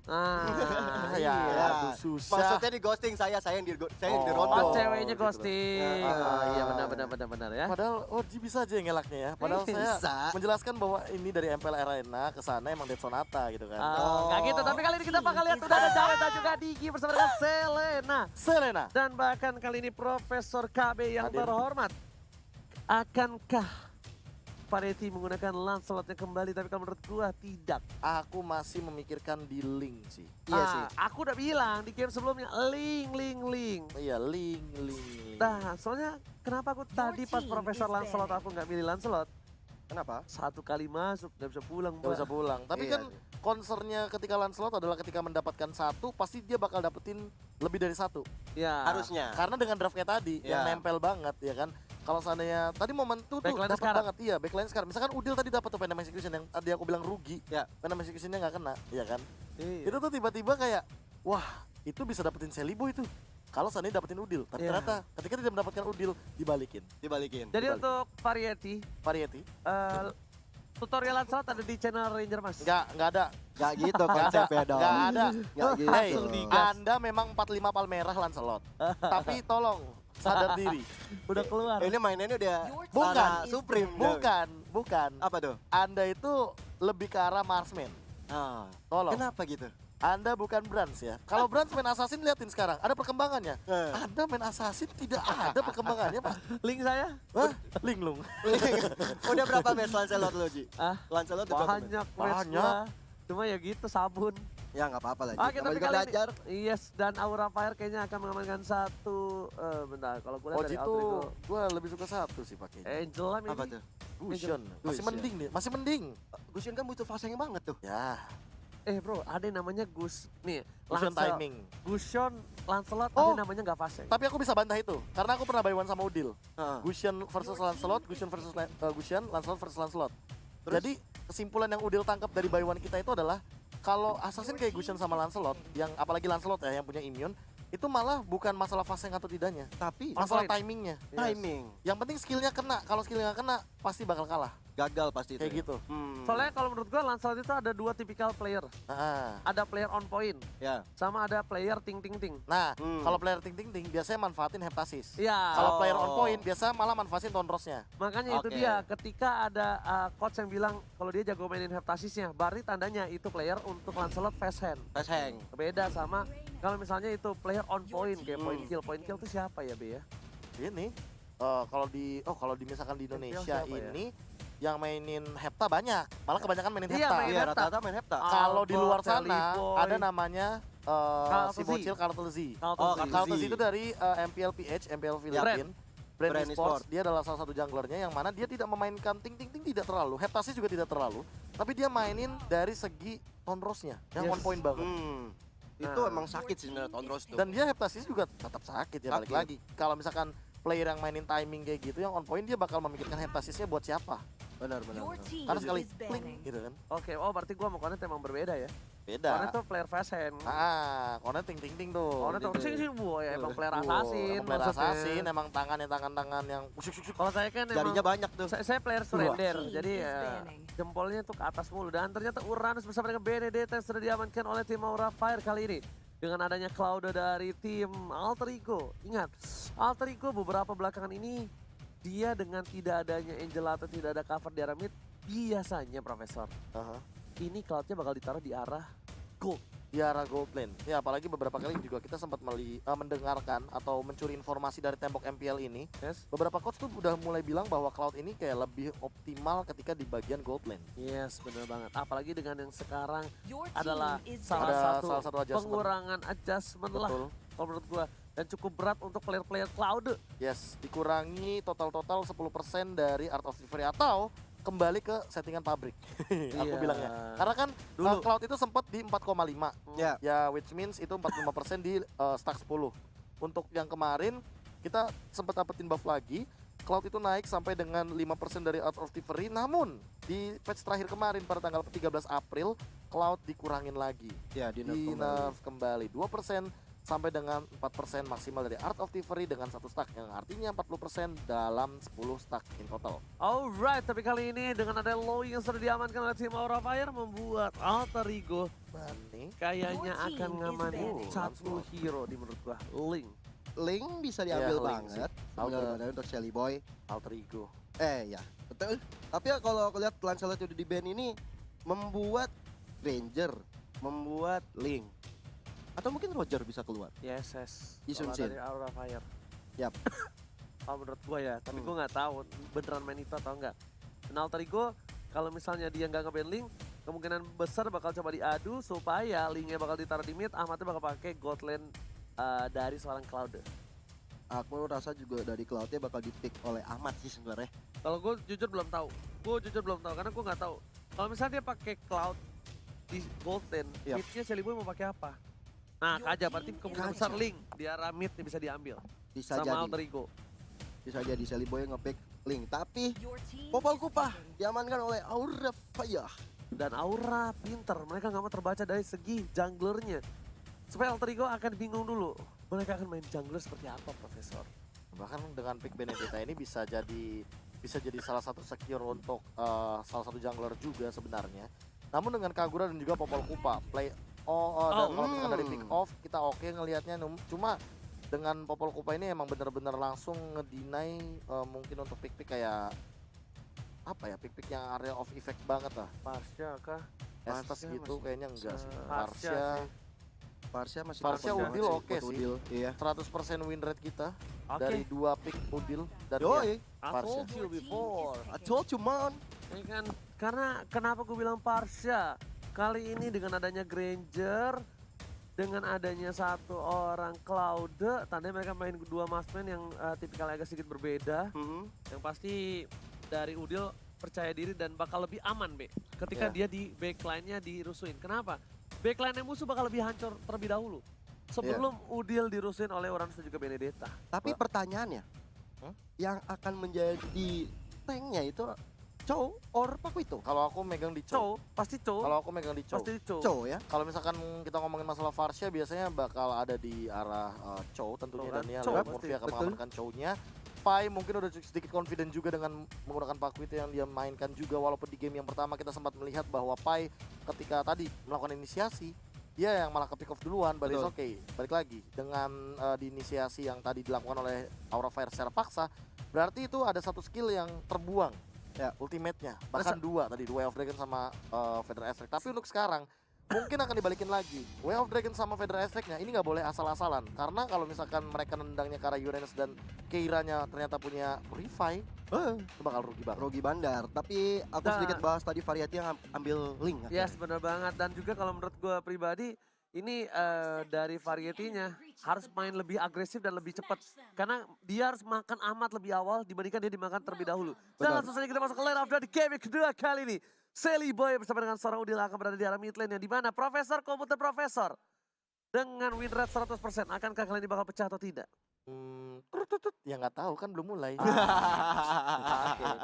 Ah, Ya, Iya. aduh susah. Maksudnya di ghosting saya yang di Oh. rondo. Oh, ceweknya gitu ghosting. loh. Iya benar ya. Padahal OG bisa aja yang ngelaknya ya. Padahal saya Bisa. menjelaskan bahwa ini dari MPL Arena ke sana emang Dead Sonata gitu kan. Nggak gitu, tapi kali ini kita bakal lihat udah ada Jared dan juga Digi bersama dengan Selena. Selena. Dan bahkan kali ini Profesor KB yang Hadir. terhormat. Akankah Pareti menggunakan Lancelotnya kembali? Tapi kalau menurut gua tidak. Aku masih memikirkan di Link sih. Iya sih. Aku udah bilang di game sebelumnya, Link. Iya, Link. Nah, soalnya kenapa aku tadi pas Profesor Lancelot aku nggak milih Lancelot? Kenapa? Satu kali masuk, nggak bisa pulang, Gak bisa pulang. Tapi Iya kan sih. concernnya ketika Lancelot adalah ketika mendapatkan satu, pasti dia bakal dapetin lebih dari satu. Ya. Harusnya. Karena dengan draft kayak tadi, yang Iya. nempel banget ya kan. Kalau seandainya, tadi momen tuh Backline dapat sekarang. banget. Iya, backline sekarang. Misalkan Udil tadi dapat tuh Venom Execution yang tadi aku bilang rugi. Ya. Venom Execution-nya nggak kena, ya kan. Iya. Itu tuh tiba-tiba kayak, wah itu bisa dapetin Celibo itu. Kalau seandainya dapetin Udil. Tapi Iya. ternyata ketika tidak mendapatkan Udil, dibalikin. Dibalikin. Jadi Dibalik. untuk Variety, Variety. tutorial Lancelot ada di channel Ranger Mas. Nggak ada. Gak gitu konsepnya dong. Nggak ada. Gak gitu. Hey, Langsung digas. Anda memang 45 Palmerah Lancelot. Tapi tolong sadar diri. Udah keluar. Ini mainannya udah Bukan. arah Supreme. Bukan. Apa tuh? Anda itu lebih ke arah Marksman. Ah. Tolong. Kenapa gitu? Anda bukan Brands ya. Kalau Brands main Assassin liatin sekarang, ada perkembangannya. Eh. Anda main Assassin tidak ada perkembangannya, Pak. Link saya? Hah? Linglung. Udah berapa match Lancelot lo, Ji? Ah, Lancelot udah berapa match? banyak match Banyak. gua. Cuma ya gitu sabun. Ya nggak apa-apa lah, Ji. Oke, Namanya tapi juga kali belajar. ini, yes, dan Aura Fire kayaknya akan mengamankan satu, bentar, kalau gue lihat Oji dari tuh Outrigo, gue lebih suka satu sih pakainya. Angela maybe. Apa tuh? Gusion. Masih Gusion. mending nih, masih mending. Gusion kan butuh fasenya banget tuh. Ya, Bro, ada yang namanya Gus, nih, Gusion timing. Gusion, Lancelot, Oh. ada yang namanya nggak fase. Tapi aku bisa bantah itu, karena aku pernah buy one sama Udil. Heeh. Gusion versus Lancelot, Gusion versus Gusion, Lancelot versus Lancelot. Terus? Jadi kesimpulan yang Udil tangkap dari buy one kita itu adalah kalau Assassin kayak Gusion sama Lancelot, yang apalagi Lancelot ya yang punya immune, itu malah bukan masalah fase atau tidaknya, Tapi masalah point. timingnya. timing Yang penting skillnya kena, kalau skillnya nggak kena pasti bakal kalah. gagal pasti itu. Kayak ya. gitu. Soalnya kalau menurut gue Lancelot itu ada dua tipikal player. Nah, Ada player on point, Ya. sama ada player ting. nah Hmm. kalau player ting biasanya manfaatin Heptasis. Iya. Kalau Oh. player on point biasa malah manfaatin Tonrosnya. Makanya itu Oke. dia, ketika ada coach yang bilang kalau dia jago mainin Heptasisnya, berarti tandanya itu player untuk Lancelot fast hand. Fast hang. Beda sama kalau misalnya itu player on point, kayak point kill itu siapa ya Be ya? Ini kalau di misalkan di Indonesia siapa ya? ini yang mainin Hepta banyak, malah kebanyakan mainin Iya, Hepta. main Iya, Hepta. rata-rata main Hepta. Kalau di luar Albert, sana Boy. ada namanya si Carlton Z. bocil Carlton Z. Carlton Carlton Z Z. itu dari MPL PH, MPL Philippines. Brand Brand Esports, Esports. dia adalah salah satu junglernya yang mana dia tidak memainkan ting tidak terlalu, Heptasis juga tidak terlalu, tapi dia mainin dari segi Tonrosnya yang Yes. on point banget. Itu Nah. emang sakit sih sebenarnya Tonros tuh. Dan dia Heptasis juga tetap sakit ya balik Sakit. lagi. Kalau misalkan player yang mainin timing kayak gitu yang on point dia bakal memikirkan Heptasisnya buat siapa. benar. Karena sekali klik gitu kan. Oke, berarti gua sama Konet emang berbeda ya. Beda. Konet tuh player fast hand. Konet ting tuh. Konet tuh Gitu. sing boy, emang player Wow, assassin. emang player maksudnya. assassin, emang tangan yang usuk. Kalau saya kan Jarinya emang, banyak tuh. saya player surrender, jadi ya, jempolnya tuh ke atas mulu. Dan ternyata Uranus bersama dengan Benedetta sudah diamankan oleh tim Aura Fire kali ini. Dengan adanya Cloud dari tim Alter Ego. Ingat, Alter Ego beberapa belakangan ini, dia dengan tidak adanya Angel atau tidak ada cover di arah mid, biasanya Profesor, Aha. ini Cloudnya bakal ditaruh di arah gold. Di arah gold lane. Ya apalagi beberapa kali juga kita sempat mendengarkan atau mencuri informasi dari tembok MPL ini. Yes, Beberapa coach tuh udah mulai bilang bahwa Cloud ini kayak lebih optimal ketika di bagian gold lane. yes, bener banget. Apalagi dengan yang sekarang adalah adalah salah Ada satu salah satu adjustment. pengurangan adjustment lah Betul. kalau menurut gua. Dan cukup berat untuk player-player Cloud. Yes, dikurangi total 10% dari Art of Delivery atau kembali ke settingan pabrik. Aku Iya. bilangnya. Karena kan Dulu. Cloud itu sempat di 4,5. Ya. Ya which means itu 45% di stack 10. Untuk yang kemarin kita sempat dapetin buff lagi. Cloud itu naik sampai dengan 5% dari Art of Delivery. Namun di patch terakhir kemarin pada tanggal 13 April Cloud dikurangin lagi. Ya, di Di nerf kembali 2%. sampai dengan 4% maksimal dari Art of Thievery dengan 1 stack, yang artinya 40% dalam 10 stack in total. Alright, tapi kali ini dengan ada low yang sudah diamankan oleh tim Aura Fire membuat Alter Ego Bani. kayaknya akan ngamanin satu langsung. hero di menurut gua, Link. Link bisa diambil Link sih. banget sebenarnya untuk Shelly Boy. Alter Ego. Ya, betul. Tapi ya kalau aku lihat Lancelot udah di band ini membuat Ranger, membuat Link. Atau mungkin Roger bisa keluar. Yes. Isun Kalau Shin. dari Aura Fire. Yap. Kalau menurut gua ya, tapi gua nggak tahu beneran main itu atau enggak. Dan Alter Ego kalau misalnya dia nggak nge-ban Link, kemungkinan besar bakal coba diadu supaya Linknya bakal ditaruh di mid, Ahmadnya bakal pakai God Lane dari seorang Cloud. Aku rasa juga dari Cloud-nya bakal di-pick oleh Ahmad sih sebenarnya. Kalau gue jujur belum tahu. Karena gue nggak tahu. Kalau misalnya dia pakai Cloud di Gold Lane, Yap. midnya Shelly Boy mau pakai apa? Nah, aja berarti kemungkinan besar Link di arah mid nih bisa diambil Bisa sama jadi. Alter Ego. Bisa jadi Shelly Boy nge-pick Link. Tapi Popol Kupah diamankan oleh Aura Fire. Dan Aura pinter, mereka nggak mau terbaca dari segi junglernya. Supaya Alter Ego akan bingung dulu. Mereka akan main jungler seperti apa, Profesor? Bahkan dengan pick Benedetta ini bisa jadi salah satu secure untuk salah satu jungler juga sebenarnya. Namun dengan Kagura dan juga Popol Kupa dan kalau misalkan dari pick off kita oke ngelihatnya, cuma dengan Popol Kupa ini emang bener-bener langsung ngedinai mungkin untuk pick kayak apa ya, pick yang area of effect banget lah. Parsha kah? Estes Parsha gitu masih kayaknya enggak sih. Parsha Parsha masih Parsha cocok Udil banget sih oke buat sih. Udil. Iya. 100% win rate kita Oke. dari 2 pick Udil dan Yoi, I Parsha. told you before. I told you man. Ini kan karena kenapa gue bilang Parsha? Kali ini dengan adanya Granger, dengan adanya satu orang Cloud, tandanya mereka main dua maskman yang tipikalnya agak sedikit berbeda. Yang pasti dari Udil percaya diri dan bakal lebih aman, Be. Ketika Iya. dia di backline-nya dirusuin. Kenapa? Backline-nya musuh bakal lebih hancur terlebih dahulu. Sebelum Udil dirusuin oleh Uranus dan juga Benedetta. Tapi pertanyaannya, yang akan menjadi tanknya itu Chow or Pakuito? Kalau aku megang di Chow. Pasti Chow. Kalau aku megang di Chow. Pasti Chow. Chow ya. Kalau misalkan kita ngomongin masalah Varsha biasanya bakal ada di arah Chow tentunya, Chow kan? dan ya Chow Lord pasti, Murphy akan betul. mengamankan Chow-nya. Pai mungkin udah sedikit confident juga dengan menggunakan Pakuito yang dia mainkan juga, walaupun di game yang pertama kita sempat melihat bahwa Pai ketika tadi melakukan inisiasi dia yang malah ke pick off duluan, but it's Betul. okay. Balik lagi dengan di inisiasi yang tadi dilakukan oleh Aura Fire secara paksa, berarti itu ada satu skill yang terbuang. Ya. Ultimate-nya, bahkan dua tadi, Way of Dragon sama Feather Aspect. Tapi untuk sekarang mungkin akan dibalikin lagi. Way of Dragon sama Feather Aspect-nya ini nggak boleh asal-asalan, karena kalau misalkan mereka nendangnya ke arah Uranus dan Keiranya ternyata punya Revive, itu bakal rugi banget. Rogi Bandar. Tapi aku Nah. sedikit bahas tadi Variety yang ambil Link. Yes, benar banget. Dan juga kalau menurut gue pribadi, ini dari Variety-nya harus main lebih agresif dan lebih cepat. Karena dia harus makan Ahmad lebih awal dibandingkan dia dimakan terlebih dahulu. Dan Benar. langsung saja kita masuk ke line of the game yang kedua kali ini. Shelly Boy bersama dengan seorang Udil akan berada di arah mid lane yang dimana Profesor Komputer Profesor dengan win rate 100%. Akankah kali ini bakal pecah atau tidak? Ya nggak tahu kan belum mulai. Oke,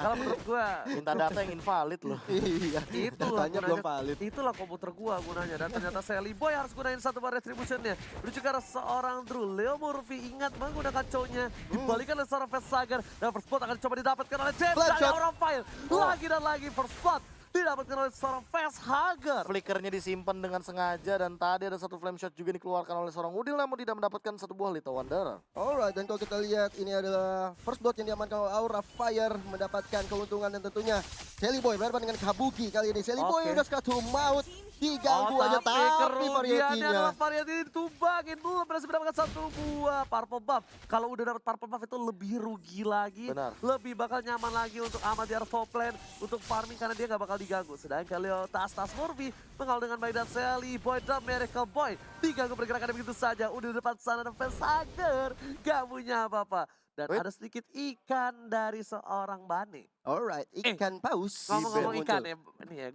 kalau menurut gue Minta data yang invalid loh. Iya. itulah Datanya belum gunanya, valid. itulah komputer gua gunanya. Dan ternyata Shelly Boy harus gunain satu bar retributionnya menuju ke arah seorang Drew. Leo Murphy ingat menggunakan cownya dibalikan oleh seorang Fast Sagar, dan first blood akan coba didapatkan oleh James Bloodshot. dari Aura Fire. Lagi dan lagi first blood didapatkan oleh seorang Fast Hagar. Flickernya disimpan dengan sengaja, dan tadi ada satu flame shot juga dikeluarkan oleh seorang Udil, namun tidak mendapatkan satu buah Little Wanderer. Alright, dan kalau kita lihat ini adalah first blood yang diamankan oleh Aura Fire, mendapatkan keuntungan, dan tentunya Shelly Boy berhadapan dengan Kabuki kali ini. Shelly Boy Oke. udah sekatul maut, diganggu aja, tapi kerugiannya Variety-nya. adalah Variety ditumbangin, belum berhasil mendapatkan satu buah purple buff. Kalau udah dapat purple buff itu lebih rugi lagi, Benar. lebih bakal nyaman lagi untuk Ahmad di arah top lane untuk farming karena dia nggak bakal diganggu. Sedangkan Leo Tas Murphy mengawal dengan baik dan Shelly Boy dan Miracle Boy diganggu pergerakannya begitu saja. Udah di depan sana dan Fast Hagar gak punya apa-apa. Dan Wait. ada sedikit ikan dari seorang Bane. Alright, ikan paus. Ngomong-ngomong muncul. ikan ya, ini ya.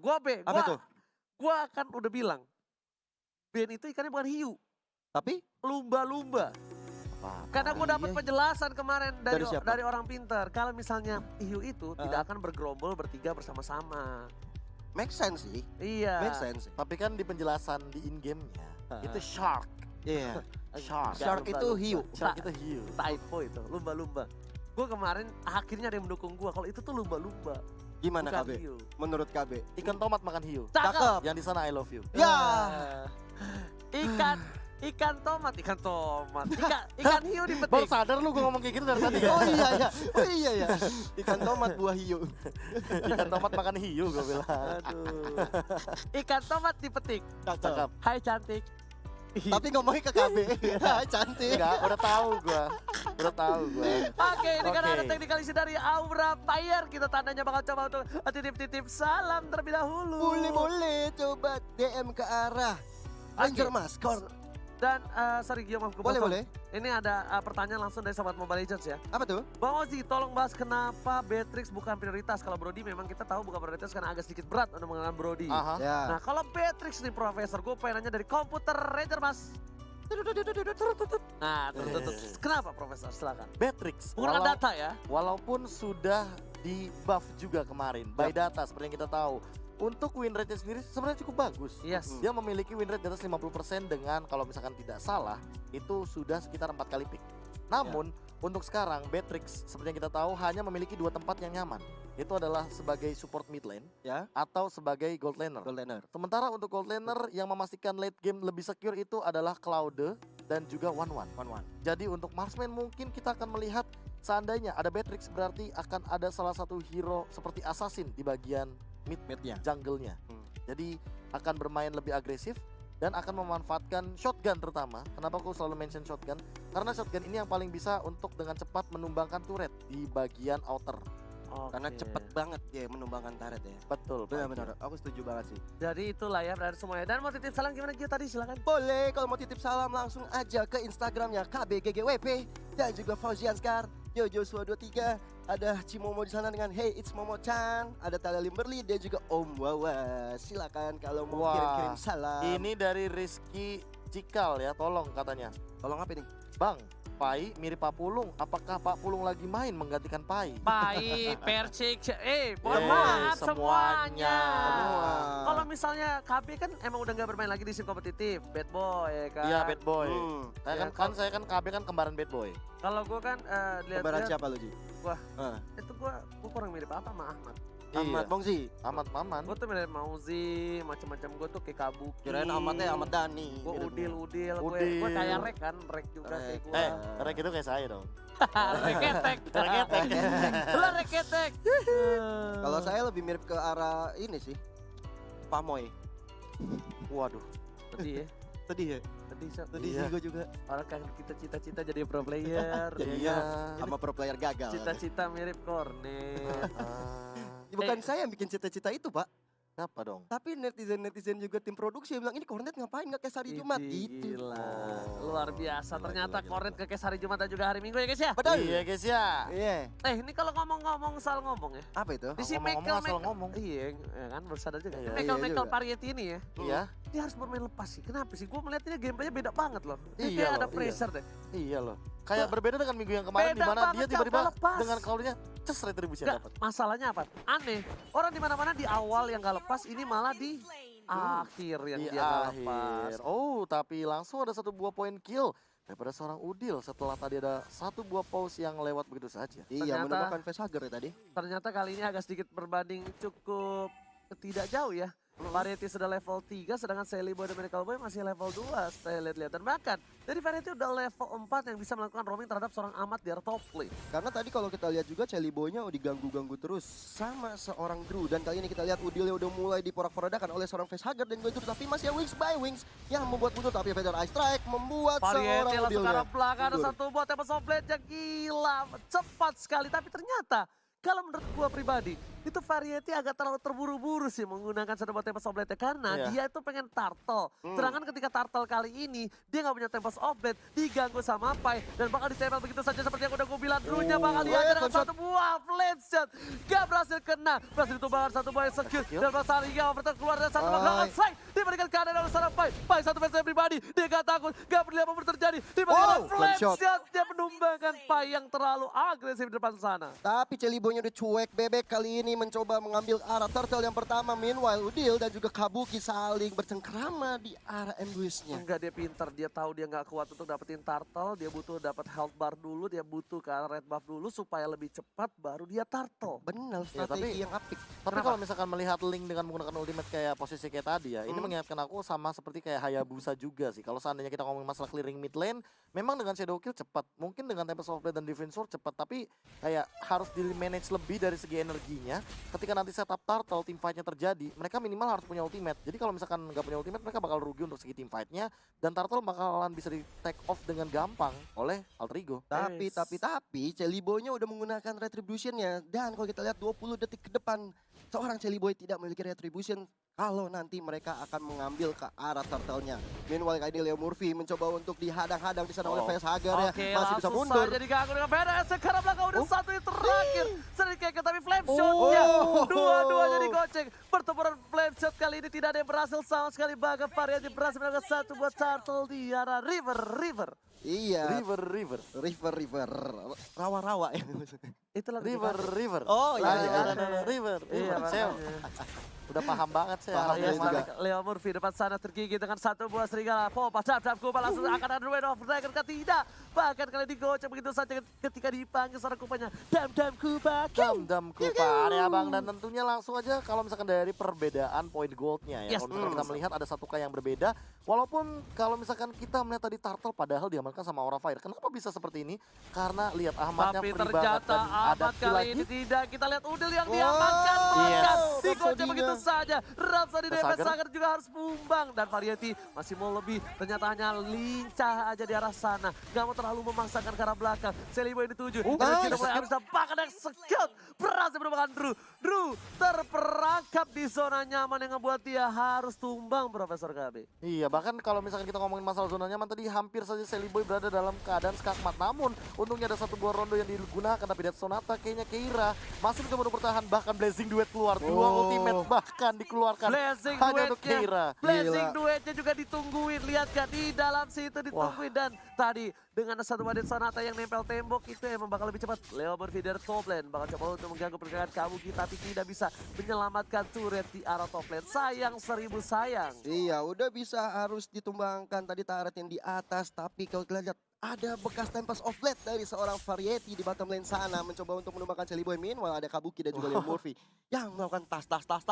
Apa tuh? Gua kan udah bilang, Ben itu ikannya bukan hiu, Tapi lumba-lumba. Karena gue dapat iya. penjelasan kemarin dari Dari siapa? dari orang pintar. Kalau misalnya hiu itu tidak akan bergerombol bertiga bersama-sama. make sense sih. Iya. Make sense. Tapi kan di penjelasan di in-game-nya, itu shark. Iya. Shark. Shark itu hiu. Shark itu hiu. Typo itu, lumba-lumba. Gue kemarin akhirnya ada yang mendukung gue. Kalau itu tuh lumba-lumba. Gimana Bukan KB? hiu. Menurut KB? Ikan tomat makan hiu. Cakep. Yang di sana I love you. Ya. Ikan tomat. Ikan hiu Baru dipetik. sadar lu gue ngomong kayak gitu dari tadi ya? Oh iya ya. Oh iya ya. Ikan tomat buah hiu. Ikan tomat makan hiu gue bilang. Aduh. Ikan tomat dipetik. Cakep. Hai cantik. Tapi ngomongnya ke KB. Cantik. Enggak, udah tahu gue. Udah tahu gue. Oke, ini kan Oke. ada teknikal isi dari Aura Fire. Kita tandanya bakal coba untuk titip-titip salam terlebih dahulu. Boleh coba DM ke arah Ranger Maskor. Dan sorry Gio, maaf gue Boleh, potong. boleh. Ini ada pertanyaan langsung dari sobat Mobile Legends ya. Apa tuh? Bang Ozi, tolong bahas kenapa Beatrix bukan prioritas. Kalau Brody memang kita tahu bukan prioritas karena agak sedikit berat untuk mengenal Brody. Aha. Ya. Nah kalau Beatrix nih Profesor, gue pengen nanya dari komputer Ranger Mas. Nah, kenapa Profesor? Silakan. Beatrix. Menggunakan data ya. Walaupun sudah di buff juga kemarin by data seperti yang kita tahu. Untuk win rate-nya sendiri sebenarnya cukup bagus. Yes. Dia memiliki win rate di atas 50% dengan kalau misalkan tidak salah itu sudah sekitar 4 kali pick. Namun untuk sekarang Beatrix seperti yang kita tahu hanya memiliki 2 tempat yang nyaman. Itu adalah sebagai support mid lane Ya. atau sebagai gold laner. Gold laner. Sementara untuk gold laner yang memastikan late game lebih secure itu adalah Claude dan juga One-One. Jadi untuk marksman mungkin kita akan melihat seandainya ada Beatrix berarti akan ada salah satu hero seperti assassin di bagian Mid-nya. jungle-nya. Jadi akan bermain lebih agresif dan akan memanfaatkan shotgun terutama. Kenapa aku selalu mention shotgun? Karena shotgun ini yang paling bisa untuk dengan cepat menumbangkan turret di bagian outer. Karena cepet banget dia menumbangkan turret ya. Betul. Benar-benar, aku setuju banget sih. Jadi itulah ya dari semuanya. Dan mau titip salam gimana Gio tadi silakan. Boleh, kalau mau titip salam langsung aja ke Instagramnya KBGGWP dan juga Fauzian Scar, Jojoshua23, ada Cimomo di sana dengan Hey It's Momo-chan, ada Talia Limberly dan juga Om Wawa. Silakan kalau mau Wah, kirim-kirim salam. Ini dari Rizky Cikal ya, tolong katanya. Tolong apa ini? Bang, Pai mirip Pak Pulung. Apakah Pak Pulung lagi main menggantikan Pai? Pai, Persik, mohon Eh, maaf semuanya. semuanya. Kalau misalnya KB kan emang udah nggak bermain lagi di sim kompetitif, bad boy ya kan. Iya, bad boy. Saya Ya, saya kan KB kan kembaran bad boy. Kalau gue kan Lebaran lihat-lihat siapa lu, Ji? Wah. Ah. itu gue kurang mirip apa sama Ahmad. Ahmad Bongzi. Ahmad Maman. Gue tuh mirip Mauzi, macam-macam gue tuh kayak Kabuki. Kirain Ahmadnya Ahmad Dhani. Gue udil, gue Udil. kayak Rek kan, Rek juga kayak gue. Rek itu kayak saya dong. Rek ketek. Lu Rek ketek. Kalau saya lebih mirip ke arah ini sih. Pamoy. Waduh. Sedih ya. Sedih ya? Sedih Iya. sih gue juga. orang kan kita cita-cita jadi pro player. Jadi ya kan? sama pro player gagal. Cita-cita mirip Cornet. Bukan saya yang bikin cita-cita itu, Pak. Kenapa dong? Tapi netizen juga tim produksi yang bilang ini Cornet ngapain nggak kayak hari Jumat gitu. Gila. Oh. Luar biasa. Gila, Ternyata gila, Cornet gila. kekes hari Jumat dan juga hari Minggu ya guys ya. Betul. Iya guys ya. Iya. Ini kalau ngomong-ngomong soal ngomong ya. Apa itu? Di si Ngomong-ngomong Michael asal ngomong. Iya ya kan bersadar juga. Iya, Michael iya Michael juga. Parietti ini ya. Iya. Dia harus bermain lepas sih. Kenapa sih? Gue melihatnya gameplaynya beda banget loh. Dia Iya kayak loh, ada iya. pressure deh. Iya loh. Kayak berbeda dengan minggu yang kemarin di Beda mana banget, dia Cak, tiba-tiba gak lepas. dengan Claudia ces retribusi Nggak, dapat. masalahnya apa? Aneh. Orang di mana-mana di awal yang gak lepas, ini malah di akhir yang Di dia gak lepas. akhir. Oh, tapi langsung ada 1 buah poin kill daripada seorang Udil setelah tadi ada 1 buah pause yang lewat begitu saja. Iya, Ternyata- menemukan facehugger ya tadi. Ternyata kali ini agak sedikit berbanding cukup tidak jauh ya. Variety sudah level 3 sedangkan Sally Boy dan Medical Boy masih level 2 saya lihat-lihat. Dan bahkan dari Variety udah level 4 yang bisa melakukan roaming terhadap seorang Amat di area top lane. Karena tadi kalau kita lihat juga Celi Boy-nya diganggu-ganggu terus sama seorang Drew. Dan kali ini kita lihat Udilnya udah mulai diporak-porandakan oleh seorang facehugger dan Guntur. Tapi masih wings by wings yang membuat mundur. Tapi Feather Ice Strike membuat Variety seorang langsung ke arah Udilnya belakang ada mundur. satu bot yang softblade yang gila cepat sekali. Tapi ternyata kalau menurut gua pribadi itu Variety agak terlalu terburu-buru sih menggunakan satu bot Tempest of Blade karena Iya. dia itu pengen turtle. Sedangkan ketika turtle kali ini dia nggak punya Tempest of Blade, diganggu sama Pai dan bakal ditempel begitu saja seperti yang udah gue bilang. Dulunya bakal dihajar dengan headshot. satu buah blade shot. Gak berhasil kena, berhasil ditumbangkan satu buah yang secure dan pasal hingga overtime keluar dari satu buah Pai. strike. Diberikan keadaan oleh seorang Pai. Pai satu versi pribadi, dia gak takut, gak peduli apapun terjadi. Diberikan blade shot. shot, dia menumbangkan Pai yang terlalu agresif di depan sana. Tapi Celi Boy-nya udah cuek bebek kali ini. ini mencoba mengambil arah turtle yang pertama. Meanwhile Udil dan juga Kabuki saling bercengkrama di arah ambushnya. Enggak, dia pintar, dia tahu dia nggak kuat untuk dapetin turtle, dia butuh dapat health bar dulu, dia butuh ke arah red buff dulu supaya lebih cepat baru dia turtle. Benar, Ya, strategi yang apik. Tapi kalau misalkan melihat Link dengan menggunakan ultimate kayak posisi kayak tadi ya, ini mengingatkan aku sama seperti kayak Hayabusa juga sih. Kalau seandainya kita ngomongin masalah clearing mid lane, memang dengan Shadow Kill cepat, mungkin dengan Tempest of Blade dan Divine Sword cepat, tapi kayak harus di manage lebih dari segi energinya. Ketika nanti setup turtle, team fight-nya terjadi, mereka minimal harus punya ultimate. Jadi kalau misalkan nggak punya ultimate, mereka bakal rugi untuk segi team fight-nya, dan turtle bakalan bisa di take off dengan gampang oleh Alter Ego. Tapi Celiboy-nya udah menggunakan retribution-nya. Dan kalau kita lihat 20 detik ke depan, seorang Celiboy tidak memiliki retribution kalau nanti mereka akan mengambil ke arah turtle-nya. Meanwhile kali ini Leo Murphy mencoba untuk dihadang-hadang di sana oleh VS Hagar ya. Oke, Masih bisa langsung mundur. saja diganggu dengan BNS. Sekarang belakang udah satu yang terakhir. Sedikit tapi flame shot-nya. Dua-duanya digocek. Pertempuran flame shot kali ini tidak ada yang berhasil sama sekali. Bahkan variasi berhasil menangkap satu buat turtle di arah river. Iya. River. Rawa-rawa ya. Itulah River. Oh iya. River. Iya, Saya makanya. udah paham banget saya. Paham Iya, juga. Leo Murphy depan sana tergigit dengan satu buah serigala. Popa, dap Kupa langsung akan ada Rain of Dragon kan tidak. Bahkan kali digocek begitu saja ketika dipanggil seorang Kupanya. Dam Kupa. Dam Kupa, area bang, dan tentunya langsung aja kalau misalkan dari perbedaan point goldnya ya. Yes, Kalau misalkan kita melihat ada satu K yang berbeda, walaupun kalau misalkan kita melihat tadi turtle padahal diamankan sama Aura Fire. Kenapa bisa seperti ini? Karena lihat Ahmadnya Tapi free banget ternyata dan ada Ahmad kill kali lagi. ini tidak. Kita lihat Udil yang diamankan. Yes. Bahkan digocek Rhapsody-nya. begitu saja. Rhapsody Sagar. DPS Sagar juga harus tumbang. Dan Variety masih mau lebih. Ternyata hanya lincah aja di arah sana. Gak mau terlalu memaksakan ke arah belakang. Celiboy dituju. Nice. Sudah mulai habis bahkan yang sekut. Berhasil merupakan Drew terperangkap di zona nyaman yang ngebuat dia harus tumbang Profesor KB. Iya, bahkan kalau misalkan kita ngomongin masalah zona nyaman tadi hampir saja Celiboy berada dalam keadaan skakmat. Namun untungnya ada satu buah rondo yang digunakan, tapi Death Sonata kayaknya Keira masih mencoba untuk bertahan, bahkan Blazing Duet keluar. Dua ultimate bahkan dikeluarkan Blazing hanya untuk duetnya, Keira. Blazing Gila. duetnya juga ditungguin. Lihat gak di dalam situ ditungguin. Dan tadi dengan satu Wadet Sonata yang nempel tembok itu emang bakal lebih cepat. Leo Murphy dari top lane bakal coba untuk mengganggu pergerakan Kabuki, tapi tidak bisa menyelamatkan turret di arah top lane. Sayang 1000 sayang. Iya, udah bisa harus ditumbangkan tadi turret yang di atas. Tapi kalau kita lihat ada bekas Tempest of Blade dari seorang Variety di bottom lane sana. Mencoba untuk menumbangkan Celiboy. Meanwhile ada Kabuki dan juga Leo Murphy yang melakukan tas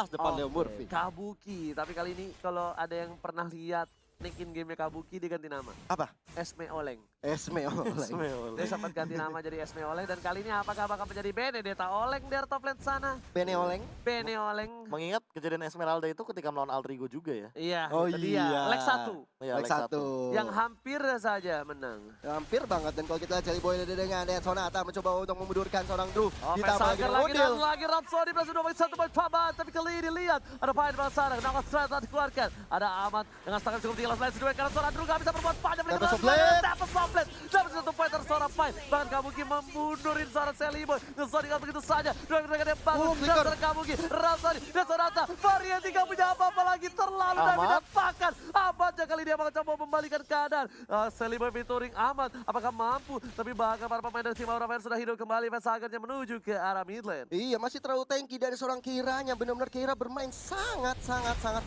depan Leo Murphy. Kabuki, tapi kali ini kalau ada yang pernah lihat nick in game Kabuki diganti nama. Apa? Esme Oleng. Esme Oleng. Dia sempat ganti nama jadi Esme Oleng, dan kali ini apakah bakal menjadi Benedetta Oleng dari top lane sana? Bene Oleng. Bene Oleng. Mengingat kejadian Esmeralda itu ketika melawan Alter Ego juga ya. Iya, Oh itu dia. iya. Leg 1. Iya, Leg 1. Yang hampir saja menang. Hampir banget. Dan kalau kita lihat Celiboy dengan Death Sonata mencoba untuk memundurkan seorang Drew. Oh, Ditambah lagi Sagar dengan lagi Udil. dan lagi Rhapsody berhasil nomor 1 poin Fabat. Tapi kali ini lihat ada Pahit Basara. Nama straight telah dikeluarkan. Ada Ahmad dengan tangan cukup tinggi. Langsung dua karena seorang Drew gak bisa berbuat banyak. Tempest of Blade. Tempest of Blade. Dapat satu poin dari seorang Pahit. Bahkan Kabuki memundurin seorang Celiboy. Ngesodingan begitu saja. Dua yang bangun. Dan flicker. seorang Kabuki. Rhapsody dan Sonata. Variety gak punya apa-apa lagi. Terlalu Ahmad. David Pakan. Ahmadnya kali dia bakal coba membalikan keadaan. Celiboy featuring Ahmad. Apakah mampu? Tapi bahkan para pemain dari tim Aura Fire sudah hidup kembali. Sagarnya menuju ke arah mid lane. Iya, masih terlalu tanky dari seorang Keiranya. Benar-benar Keira bermain sangat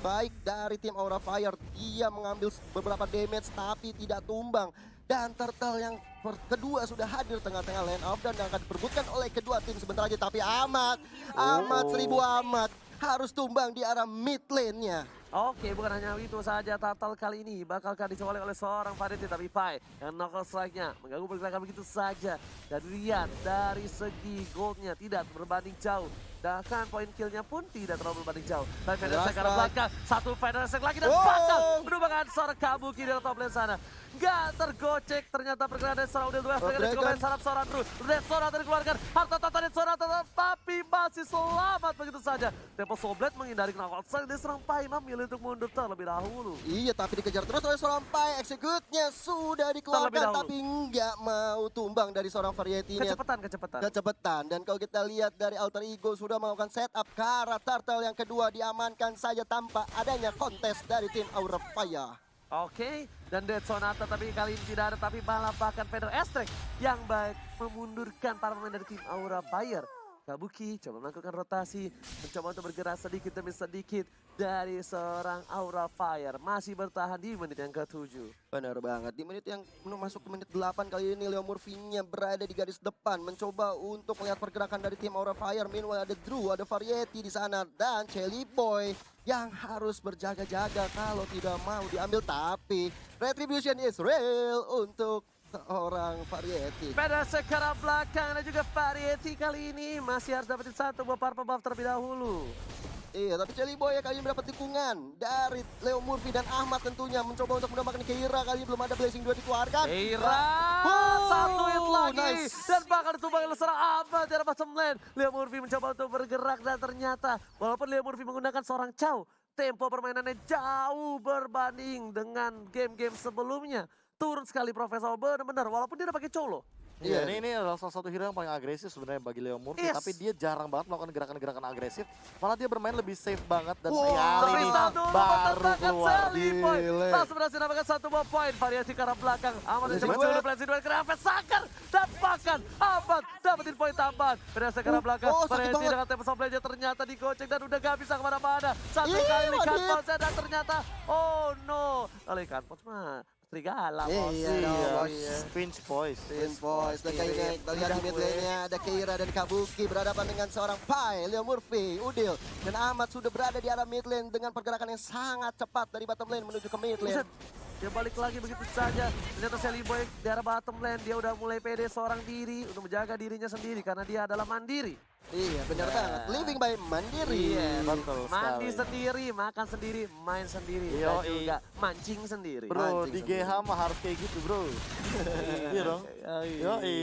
baik dari tim Aura Fire. Dia mengambil beberapa damage tapi tidak tumbang. Dan turtle yang kedua sudah hadir tengah-tengah lane off dan akan diperbutkan oleh kedua tim sebentar aja. Tapi Ahmad 1000 Ahmad harus tumbang di arah mid lane-nya. Oke, bukan hanya itu saja, Turtle kali ini bakalkah dicolek oleh seorang Variety, tapi Pai yang knuckle strike-nya mengganggu pergerakan begitu saja. Dan lihat dari segi goldnya tidak berbanding jauh. Bahkan poin kill-nya pun tidak terlalu berbanding jauh. Tapi Federasi ke arah belakang, satu Federasi lagi dan bakal merupakan seorang Kabuki dari top lane sana. Gak tergocek, ternyata pergerakan dari seorang Udil Dua dan juga main sarap seorang Drew. Red Sonata dikeluarkan, harta tata Red Sonata, tapi masih selamat begitu saja. Tempo Soblet menghindari knuckle strike dari seorang Pai, memilih untuk mundur terlebih dahulu. Iya, tapi dikejar terus oleh seorang Pai. Execute-nya sudah dikeluarkan tapi nggak mau tumbang dari seorang Variety-nya. Kecepatan. Dan kalau kita lihat dari Alter Ego sudah melakukan setup ke arah Turtle yang kedua, diamankan saja tanpa adanya kontes dari tim Aura Fire. Oke, dan Dead Sonata tapi kali ini tidak ada, tapi malah bahkan Feder Estrek yang baik memundurkan para pemain dari tim Aura Fire. Kabuki coba melakukan rotasi, mencoba untuk bergerak sedikit demi sedikit dari seorang Aura Fire. Masih bertahan di menit yang ke-7. Benar banget, di menit yang masuk ke menit 8 kali ini Leo Murphy-nya berada di garis depan. Mencoba untuk melihat pergerakan dari tim Aura Fire. Meanwhile ada Drew, ada Variety di sana. Dan Chelly Boy yang harus berjaga-jaga kalau tidak mau diambil. Tapi Retribution is real untuk seorang Variety. Pada sekarang belakang dan juga Variety kali ini masih harus dapetin satu buah purple buff terlebih dahulu. Iya, tapi Chelly Boy kali ini mendapat dukungan dari Leo Murphy dan Ahmad tentunya. Mencoba untuk mendapatkan Keira, kali ini belum ada Blazing 2 dikeluarkan. Keira, satu hit lagi. Dan bahkan ditumbang oleh seorang Ahmad di arah bottom lane. Leo Murphy mencoba untuk bergerak dan ternyata walaupun Leo Murphy menggunakan seorang Chow, tempo permainannya jauh berbanding dengan game-game sebelumnya. Turun sekali Profesor, benar-benar walaupun dia udah pakai Cholo. Iya, ini adalah salah satu hero yang paling agresif sebenarnya bagi Leo Murphy. Yes. Tapi dia jarang banget melakukan gerakan-gerakan agresif. Malah dia bermain lebih safe banget. Dan Wow, kali ini Crystal dulu baru bertahan keluar. Sally Boy. Gile. Langsung berhasil dapatkan satu buah poin. Variasi ke arah belakang. Ahmad Blazing mencoba Duet. dulu Blazing Duet. Kenapa Sakar? Dan bahkan Ahmad dapetin poin tambahan. Berhasil ke arah belakang. sakit Variasi banget. dengan tempo supply ternyata digocek dan udah gak bisa kemana-mana. Satu Ih, kali Wadid. Cut dan ternyata oh no. Oleh Cut mah serigala bos. Iya dong, bos. Pinch boys. Spin Boys, dan kayaknya kita lihat di mid lane-nya ada Keira dan Kabuki berhadapan dengan seorang Pai, Leo Murphy, Udil, dan Ahmad sudah berada di arah mid lane dengan pergerakan yang sangat cepat dari bottom lane menuju ke mid lane. Buset. Dia balik lagi begitu saja. Ternyata Sally Boy di arah bottom lane. Dia udah mulai pede seorang diri untuk menjaga dirinya sendiri karena dia adalah mandiri. Iya benar banget, living by mandiri. Iya, betul mandi sekali. sendiri, makan sendiri, main sendiri, dan Yoi. juga mancing sendiri. Bro, Mancing di sendiri. GH mah harus kayak gitu bro. Iya dong. Yoi.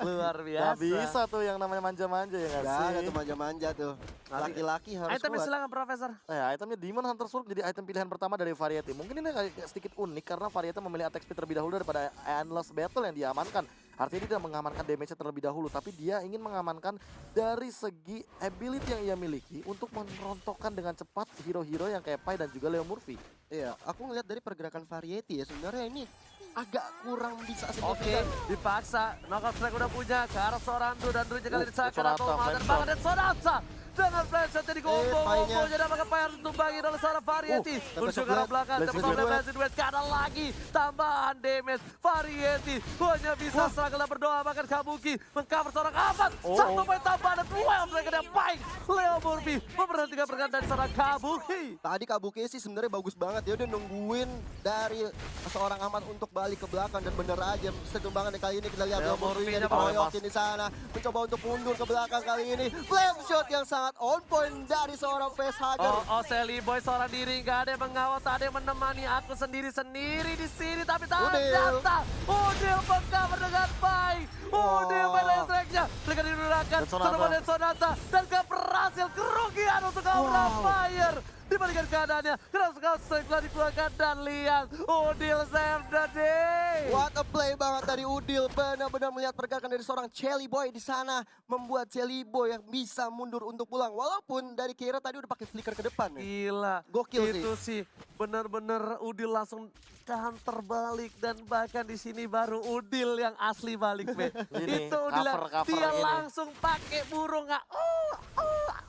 Luar Gak biasa. bisa tuh yang namanya manja-manja ya gak Gak sih? ada tuh manja-manja tuh. Laki-laki harus Itemnya kuat. silakan Profesor. Itemnya Demon Hunter Sword jadi item pilihan pertama dari Variety. Mungkin ini agak sedikit unik karena Variety memilih attack speed terlebih dahulu daripada Endless Battle yang diamankan. Artinya dia tidak mengamankan damage-nya terlebih dahulu, tapi dia ingin mengamankan dari segi ability yang ia miliki untuk merontokkan dengan cepat hero-hero yang kayak Pai dan juga Leo Murphy. Iya, aku ngeliat dari pergerakan Variety ya sebenarnya ini agak kurang bisa Oke, signifikan. dipaksa. Knockout strike udah punya ke arah seorang Drew dan Drew kali disakar Sonata, atau Mother Flame banget dan Sonata. Dengan flashshotnya di combo, Painya. combonya dapatkan Pai harus ditumbangin oleh seorang Variety. Menuju ke arah belakang, Blazing tempat Duet. Blazing Duet kanan lagi. Tambahan damage, Variety hanya bisa struggle dan berdoa bahkan Kabuki mengcover seorang Ahmad. Satu poin tambahan dan well mereka dan Pai. Leo Murphy memperhatikan pergerakan dari seorang Kabuki. Tadi Kabuki sih sebenarnya bagus banget, dia udah nungguin dari seorang Ahmad untuk balik ke belakang dan bener aja segembangan kali ini kita lihat Leo Leo Murphy Murphy-nya dikeroyokin di sana, mencoba untuk mundur ke belakang kali ini. Flame shot yang sangat on point dari seorang facehugger. Oh, Sally Boy seorang diri, gak ada yang mengawal, tak ada yang menemani aku sendiri-sendiri di sini. Tapi ternyata Udil mengcover dengan baik. Udil pada tracknya, mereka digunakan Dan Sonata. Sonata Sonata dan gak berhasil, kerugian untuk Aura Fire. Dibalikan keadaannya, keras strike telah dikeluarkan dan lihat Udil save the day. What a play banget dari Udil, benar-benar melihat pergerakan dari seorang Chelly Boy di sana, membuat Chelly Boy yang bisa mundur untuk pulang. Walaupun dari Keira tadi udah pakai flicker ke depan. Ya. Gila, Gokil itu sih bener-bener Udil langsung counter balik dan bahkan di sini baru Udil yang asli balik, Be. Ini, Itu Udil cover dia ini. langsung pakai burung nggak?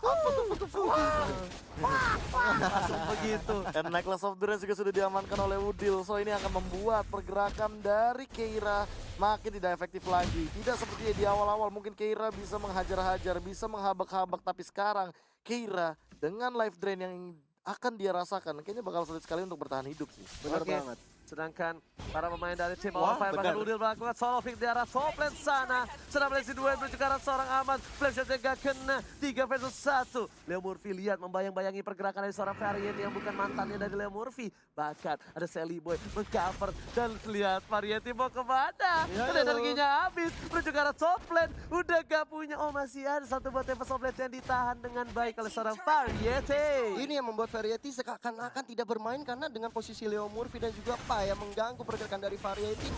Langsung begitu. And Necklace of Durance juga sudah diamankan oleh Udil. So ini akan membuat pergerakan dari Keira makin tidak efektif lagi. Tidak seperti di awal-awal. Mungkin Keira bisa menghajar-hajar, bisa menghabak-habak. Tapi sekarang Keira dengan life drain yang akan dia rasakan, kayaknya bakal sulit sekali untuk bertahan hidup sih. Benar Oke. banget. Sedangkan para pemain dari tim Wah, Aura Fire bahkan benar. Udil melakukan solo pick di arah top lane sana. Sedang Blazing Duet menuju ke arah seorang Ahmad. Flash shotnya gak kena. 3 versus 1. Leo Murphy lihat membayang-bayangi pergerakan dari seorang Variety yang bukan mantannya dari Leo Murphy. Bahkan ada Sally Boy mengcover dan lihat Variety mau kemana. Ya, Udah halo. energinya habis. Menuju ke arah top lane. Udah gak punya. Oh masih ada satu buat tempat top lane yang ditahan dengan baik oleh seorang Variety. Ini yang membuat Variety seakan-akan tidak bermain karena dengan posisi Leo Murphy dan juga Pai yang mengganggu pergerakan dari Variety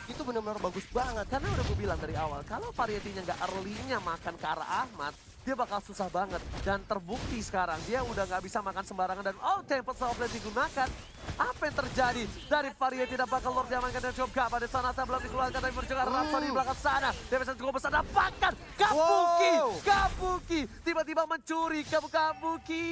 itu benar-benar bagus banget. Karena udah gue bilang dari awal, kalau Variety-nya nggak early-nya makan ke arah Ahmad, dia bakal susah banget. Dan terbukti sekarang, dia udah nggak bisa makan sembarangan dan tempo softlet digunakan. Apa yang terjadi dari Variety tidak bakal Lord diamankan dan coba pada sana belum dikeluarkan tapi berjalan Rhapsody di belakang sana. Damage cukup besar dapatkan Kabuki. Wow. Kabuki tiba-tiba mencuri Kabuki.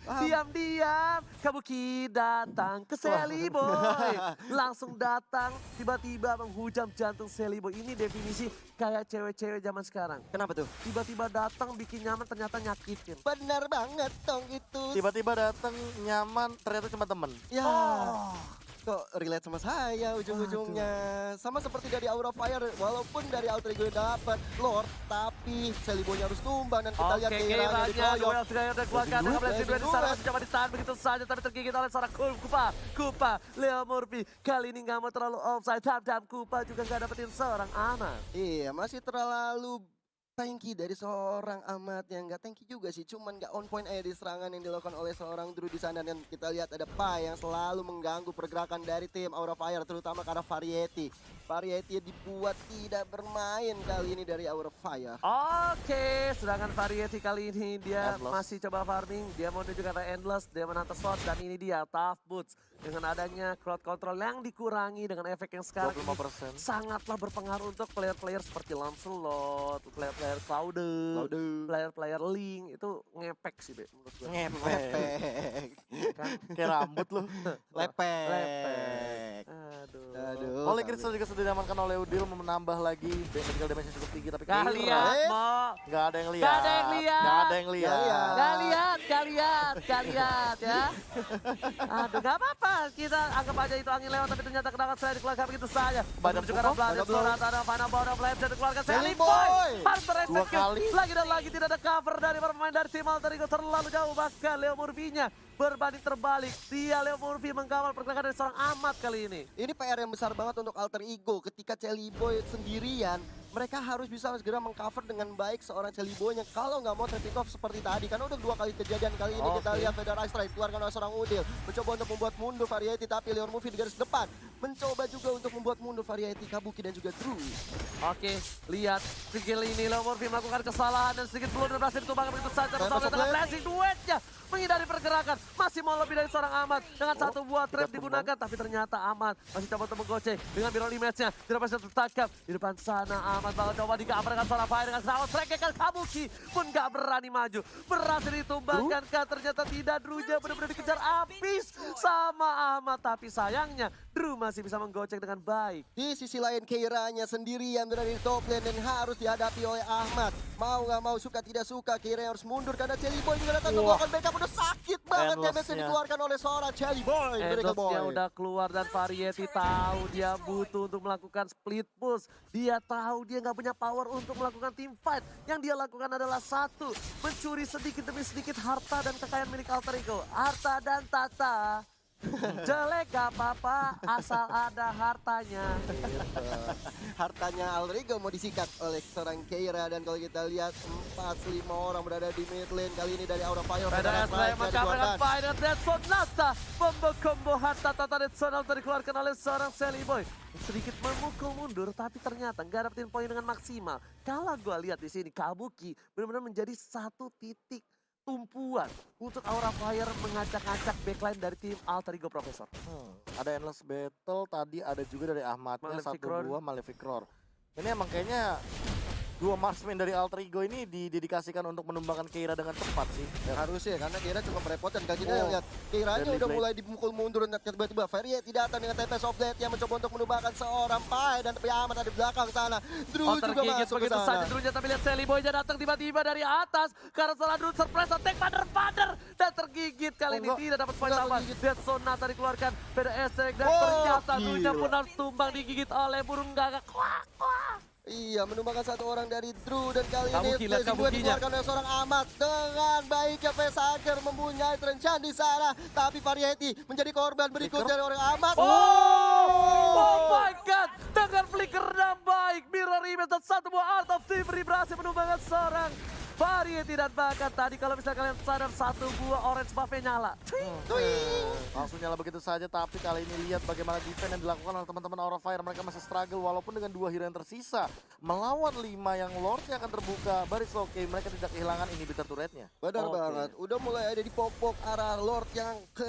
Diam-diam Kabuki datang ke Sally Boy. Langsung datang tiba-tiba menghujam jantung Sally Boy. Ini definisi kayak cewek-cewek zaman sekarang. Kenapa tuh? Tiba-tiba datang bikin nyaman ternyata nyakitin. Benar banget dong itu. Tiba-tiba datang nyaman, ternyata cuma temen. Ya, Oh. kok relate sama saya ujung-ujungnya. Sama seperti dari Aura Fire, walaupun dari Alter Ego dapat Lord, tapi Sally Boy harus tumbang dan kita lihat Keiranya Keiranya dikeroyok. duel sudah keluarkan dengan Blazing Duel di sana masih coba ditahan begitu saja tapi tergigit oleh seorang Kupa. Leo Murphy kali ini nggak mau terlalu offside. Dam Kupa juga nggak dapetin seorang aman. Iya, masih terlalu tanky dari seorang Amat yang nggak tanky juga sih, cuman nggak on point aja di serangan yang dilakukan oleh seorang Drew di sana. Dan kita lihat ada Pai yang selalu mengganggu pergerakan dari tim Aura Fire, terutama karena Variety dibuat tidak bermain kali ini dari Aura Fire. Oke, sedangkan Variety kali ini dia Endless. masih coba farming. Dia mau menuju ke arah Endless, dia menantang slot dan ini dia Tough Boots. Dengan adanya crowd control yang dikurangi dengan efek yang sekarang ini 25%. sangatlah berpengaruh untuk player-player seperti Lancelot, player-player Clouded, player-player Link itu ngepek sih Be, menurut gue. Lepek. Kan? Kayak rambut lu. Lepek. Aduh. Oleh Crystal juga sudah diamankan oleh Udil, menambah lagi medical damage yang cukup tinggi, tapi Gak Keira lihat, Mo. nggak ada yang lihat. Gak ada yang lihat. Nggak ada yang lihat. Gak lihat ya. Aduh, gak apa-apa. Kita anggap aja itu angin lewat, tapi ternyata kenapa saya dikeluarkan begitu saja. Badan Menunjukkan pukul, Blades, badan Surat, ada Fana Bawah, Blades, dan dikeluarkan Sally Sally Boy. Boy. Hunter Dua Execute. kali. Lagi dan lagi tidak ada cover dari para pemain dari tim Alter Ego terlalu jauh. Bahkan Leo Murphy-nya berbanding terbalik. Dia Leo Murphy mengkawal pergerakan dari seorang Amat kali ini. Ini PR yang besar banget untuk Alter Ego. Ketika Sally Boy sendirian, mereka harus bisa segera mengcover dengan baik seorang Sally Boy-nya. Kalau nggak mau trade off seperti tadi, karena udah 2 kali kejadian kali ini. Kita lihat Feder Ice Strike keluarkan oleh seorang Udil. Mencoba untuk membuat mundur Variety, tapi Leo Murphy di garis depan. Mencoba juga untuk membuat mundur Variety, Kabuki dan juga Drew. Oke, lihat skill ini Leo Murphy melakukan kesalahan dan sedikit blunder berhasil ditumbangkan begitu saja. Bersama dengan blessing duetnya menghindari pergerakan. Masih mau lebih dari seorang Amat dengan satu buah trap digunakan, tapi ternyata Amat masih coba untuk menggoceng dengan mirror image-nya. Tidak bisa tertangkap di depan sana. Amat bakal coba digambar dengan seorang Fire dengan serangan strike-nya Kabuki pun gak berani maju. Berhasil ditumbangkan kan, ternyata tidak. Drew-nya benar-benar dikejar habis sama Amat, tapi sayangnya Drew masih bisa menggoceng dengan baik. Di sisi lain Keiranya sendirian berada di top lane dan harus dihadapi oleh Ahmad. Mau nggak mau, suka tidak suka, Keira harus mundur karena Sally Boy juga datang melakukan backup. Udah sakit banget damage yang Endless-nya. dikeluarkan oleh seorang Sally Boy. Endless-nya udah keluar dan Variety tahu dia butuh untuk melakukan split push. Dia tahu dia nggak punya power untuk melakukan team fight. Yang dia lakukan adalah satu, mencuri sedikit demi sedikit harta dan kekayaan milik Alter Ego. Harta dan tata. Jelek gak apa-apa asal ada hartanya. Hartanya Alter Ego mau disikat oleh seorang Keira. Dan kalau kita lihat 4-5 orang berada di mid lane kali ini dari Aura Fire. Pada saya mengkabarkan Fire Dead Sonata. Combo harta tata Dead Sonata dikeluarkan oleh seorang Sally Boy. Sedikit memukul mundur tapi ternyata nggak dapetin poin dengan maksimal. Kalau gue lihat di sini Kabuki benar-benar menjadi satu titik tumpuan untuk Aura Fire mengacak-acak backline dari tim Alter Ego Professor. Ada Endless Battle, tadi ada juga dari Ahmadnya, Malefic Roar. 1-2 Malefic Roar. Ini emang kayaknya 2 marksman dari Alter Ego ini didedikasikan untuk menumbangkan Keira dengan cepat sih. Harusnya karena Keira cukup merepotkan. Kalau kita Oh, lihat Keiranya Deadly udah Blade. mulai dipukul mundur dan tiba-tiba Variety datang dengan Tempest of Death yang mencoba untuk menumbangkan seorang Pai. Dan tapi Ahmad ada di belakang sana. Drew juga tergigit masuk ke begitu sana. saja Drew-nya, tapi lihat Sally Boy-nya datang tiba-tiba dari atas. Karena setelah Drew surprise attack father dan tergigit kali ini Enggak. tidak dapat poin Enggak tambahan. tergigit. Dead Sonata dikeluarkan pada Esek dan Oh, ternyata gila. Drew-nya pun harus tumbang digigit oleh burung gagak. Kuak, kuak. Iya, menumbangkan satu orang dari Drew. Dan kali Kabuki, ini lihat Blazing Duel Kabukinya. dikeluarkan oleh seorang Ahmad. Dengan baiknya Vesager mempunyai Trenchan di sana. Tapi Variety menjadi korban berikutnya dari orang Ahmad. Oh my god, dengan flickernya baik, mirror image dan satu buah Art of Thievery berhasil menumbangkan seorang Variety. Dan bahkan tadi kalau misalnya kalian sadar satu buah orange buff-nya nyala. Langsung nyala begitu saja, tapi kali ini lihat bagaimana defense yang dilakukan oleh teman-teman Aura Fire. Mereka masih struggle walaupun dengan 2 hero yang tersisa. Melawan 5 yang Lordnya akan terbuka, but it's okay. Mereka tidak kehilangan inhibitor turretnya. Benar Oke. banget, udah mulai ada di popok arah Lord yang ke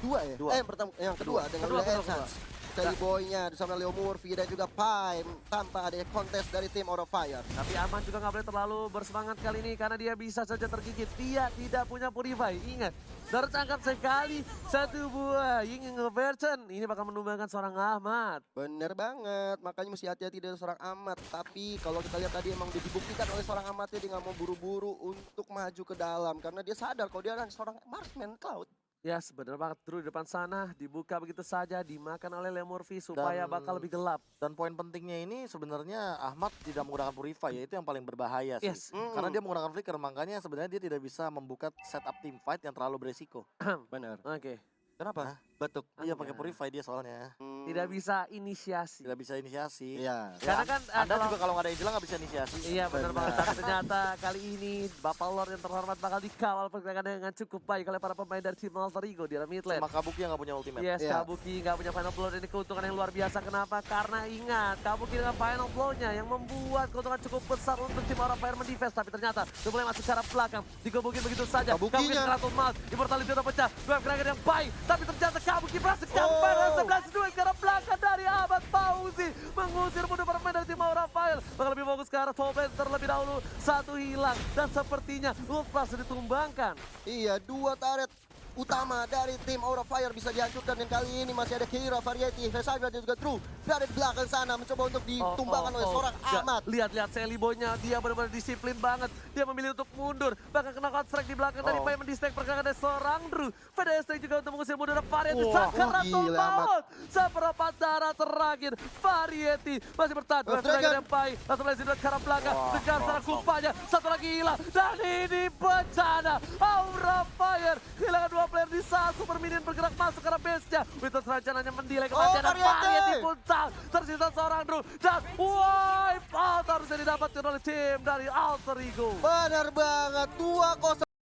Dua ya? Dua. Yang pertama, yang kedua dengan Kedua, Lea kedua. Essence. Dari Boy-nya bersama Leo Murphy dan juga Paim tanpa adanya kontes dari tim Aura Fire. Tapi Aman juga nggak boleh terlalu bersemangat kali ini karena dia bisa saja tergigit. Dia tidak punya Purify. Ingat, tertangkap sekali satu buah Ying Version. Ini bakal menumbangkan seorang Ahmad. Bener banget, makanya mesti hati-hati dari seorang Ahmad. Tapi kalau kita lihat tadi emang dibuktikan oleh seorang Ahmadnya dia nggak mau buru-buru untuk maju ke dalam. Karena dia sadar kalau dia adalah seorang marksman Cloud. Ya, benar banget. Drew di depan sana dibuka begitu saja, dimakan oleh Leo Murphy supaya Dan- bakal lebih gelap. Dan poin pentingnya ini sebenarnya Ahmad tidak menggunakan Purify, ya itu yang paling berbahaya sih. Yes. Karena dia menggunakan flicker, makanya sebenarnya dia tidak bisa membuka setup team fight yang terlalu beresiko. Bener. Oke. Kenapa? Hah? Batuk. Iya pakai Purify dia soalnya. Tidak bisa inisiasi. Tidak bisa inisiasi. Iya. Karena kan Anda kalau- juga kalau nggak ada Angela nggak bisa inisiasi. Iya benar Benar. banget. Tapi ternyata kali ini Bapak Lord yang terhormat bakal dikawal pergerakannya dengan cukup baik oleh para pemain dari tim Alter Ego di dalam mid lane. Sama Kabuki yang nggak punya ultimate. Yes, Iya. Kabuki nggak punya final blow, ini keuntungan yang luar biasa. Kenapa? Karena ingat, Kabuki dengan final blow-nya yang membuat keuntungan cukup besar untuk tim Aura Fire mendefense. Tapi ternyata mulai masuk secara belakang, digebukin begitu saja. Kabukinya. Kabuki Kratos Malt, Immortality udah pecah, wave gerakan yang baik. Tapi ternyata Kabuki berhasil Oh. campur 11-2 ke arah belakang dari Ahmad Fauzi. Mengusir mundur para pemain dari tim Aura Fire. Bakal lebih fokus ke arah Foblaze terlebih dahulu. Satu hilang dan sepertinya Ultras ditumbangkan. Iya, dua turret utama dari tim Aura Fire bisa dihancurkan dan kali ini masih ada Kira, Variety, Vesandra dan juga Drew berada di belakang sana mencoba untuk ditumbangkan oleh seorang Nggak, Ahmad. Lihat Sally Boy-nya, dia benar-benar disiplin banget. Dia memilih untuk mundur, bahkan kena strike di belakang dari Pai mendistract pergerakan dari seorang Drew. Pada strike juga untuk mengusir mundur Variety. Sakaratul gila, Ahmad. Maut. Seperempat darah terakhir, Variety masih bertahan. Dua Dragon. strike dari Pai, langsung lagi ke arah belakang. Dengan secara kupanya, satu lagi hilang. Dan ini bencana. Aura Fire kehilangan dua player di saat Super Minion bergerak masuk ke arah base-nya. Witos rencananya mendelay kematian dan Variety. Variety puncak. Tersisa seorang Drew dan wipe out harusnya didapatkan oleh tim dari Alter Ego. Benar banget, 2-0